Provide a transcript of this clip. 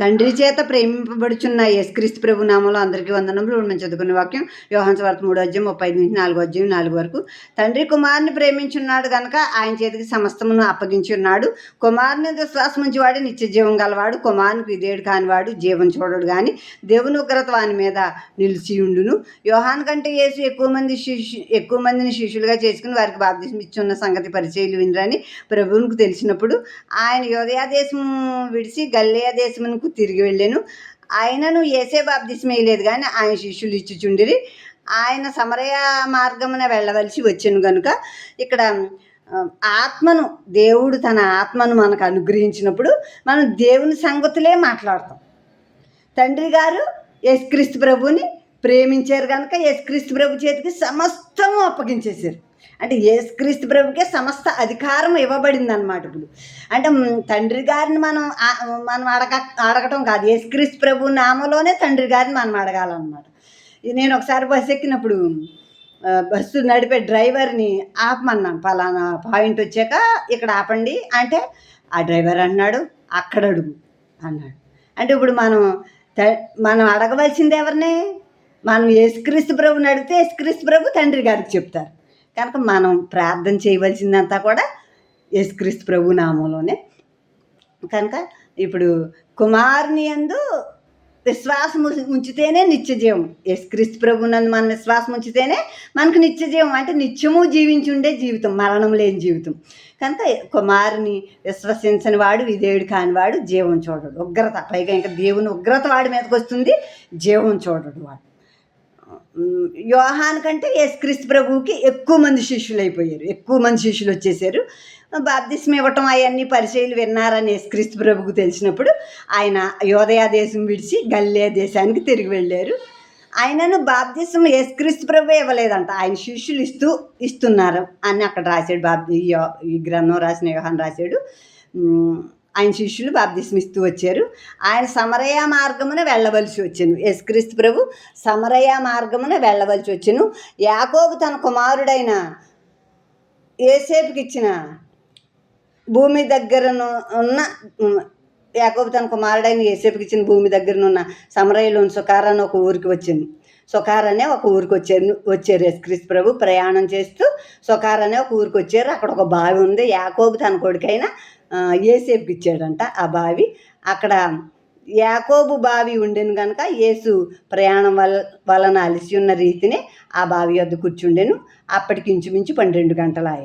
తండ్రి చేత ప్రేమింపబడుచున్న యేసుక్రీస్తు ప్రభు నామంలో అందరికీ వందనములు. ఇప్పుడు మనం చదువుకునే వాక్యం యోహాను సువార్త 3:35-4 వరకు. తండ్రి కుమారుని ప్రేమించున్నాడు గనుక ఆయన చేతికి సమస్తమును అప్పగించి ఉన్నాడు. కుమారుని విశ్వాసం ఉంచేవాడు నిత్య జీవం గలవాడు. కుమారునికి విధేయుడు కానివాడు జీవం చూడడు గాని దేవుని ఉగ్రత వాని మీద నిలిచి ఉండును. యోహాను కంటే యేసు ఎక్కువ మందిని శిష్యులుగా చేసుకుని వారికి బాప్తిసం ఇచ్చున్న సంగతి పరిచయులు వినరని ప్రభువునికి తెలిసినప్పుడు ఆయన యూదయ దేశం విడిచి గలిలయ దేశమునకు తిరిగి వెళ్ళాను. ఆయనను యేసే బాప్తిసం వేయలేదు కానీ ఆయన శిష్యులు ఇచ్చుచుండిరి. ఆయన సమరయ మార్గమున వెళ్ళవలసి వచ్చాను కనుక ఇక్కడ ఆత్మను దేవుడు తన ఆత్మను మనకు అనుగ్రహించినప్పుడు మనం దేవుని సంగతులే మాట్లాడతాం. తండ్రి గారు యేసుక్రీస్తు ప్రభుని ప్రేమించారు కనుక యేసుక్రీస్తు ప్రభు చేతికి సమస్తము అప్పగించేశారు. అంటే యేసుక్రీస్తు ప్రభుకే సమస్త అధికారం ఇవ్వబడింది అన్నమాట. ఇప్పుడు అంటే తండ్రి గారిని మనం అడగటం కాదు, యేసుక్రీస్తు ప్రభు నామలోనే తండ్రి గారిని మనం అడగాలన్నమాట. నేను ఒకసారి బస్సు ఎక్కినప్పుడు బస్సు నడిపే డ్రైవర్ని ఆపమన్నాను, పలానా పాయింట్ వచ్చాక ఇక్కడ ఆపండి అంటే ఆ డ్రైవర్ అన్నాడు అక్కడ అడుగు అన్నాడు. అంటే ఇప్పుడు మనం అడగవలసింది ఎవరిని? మనం యేసుక్రీస్తు ప్రభుని అడిగితే యేసుక్రీస్తు ప్రభు తండ్రి గారికి చెప్తారు కనుక మనం ప్రార్థన చేయవలసిందంతా కూడా యేసుక్రీస్తు ప్రభు నామంలోనే. కనుక ఇప్పుడు కుమారుని యందు విశ్వాసం ఉంచితేనే నిత్య జీవం. యేసుక్రీస్తు ప్రభు నందు మన విశ్వాసం ఉంచితేనే మనకు నిత్య జీవం, అంటే నిత్యము జీవించి ఉండే జీవితం, మరణం లేని జీవితం. కనుక కుమారుని విశ్వసించని వాడు విధేయుడు కానివాడు జీవం చూడడు. ఉగ్రత, పైగా ఇంకా దేవుని ఉగ్రత వాడి మీదకి వస్తుంది, జీవం చూడడు వాడు. యోహాను కంటే యేసుక్రీస్తు ప్రభువుకి ఎక్కువ మంది శిష్యులు అయిపోయారు, ఎక్కువ మంది శిష్యులు వచ్చేసారు. బాప్తిసం ఇవ్వటం అవన్నీ పరిచయులు విన్నారని యేసుక్రీస్తు ప్రభువుకు తెలిసినప్పుడు ఆయన యూదయ దేశం విడిచి గలిలయ దేశానికి తిరిగి వెళ్ళారు. ఆయనను బాప్తిసం యేసుక్రీస్తు ప్రభు ఇవ్వలేదంట, ఆయన శిష్యులు ఇస్తున్నారు అని అక్కడ రాశాడు. ఈ గ్రంథం రాసిన యోహాను రాశాడు. ఆయన శిష్యులు బాప్తిసం ఇస్తూ వచ్చారు. ఆయన సమరయ మార్గమున వెళ్ళవలసి వచ్చాను. యేసుక్రీస్తు ప్రభు సమరయ మార్గమున వెళ్ళవలసి వచ్చాను. యాకోబు తన కుమారుడైన యోసేపుకి ఇచ్చిన భూమి దగ్గరను ఉన్న యాకోబు తన కుమారుడైన యోసేపుకి ఇచ్చిన భూమి దగ్గరనున్న సమరయలోని సుకార్ అని ఒక ఊరికి వచ్చింది. సుకార్ అనే ఒక ఊరికి వచ్చారు యేసుక్రీస్తు ప్రభు ప్రయాణం చేస్తూ సుకార్ అనే ఒక ఊరికి వచ్చారు. అక్కడ ఒక బావి ఉంది. యాకోబు తన కొడుకైన యేసేపుకి ఇచ్చాడంట ఆ బావి. అక్కడ యాకోబు బావి ఉండెను కనుక యేసు ప్రయాణం వలన అలసి ఉన్న రీతిని ఆ బావి వద్ద కూర్చుండెను. అప్పటికి ఇంచుమించు 12 గంటలు అయ్యాయి.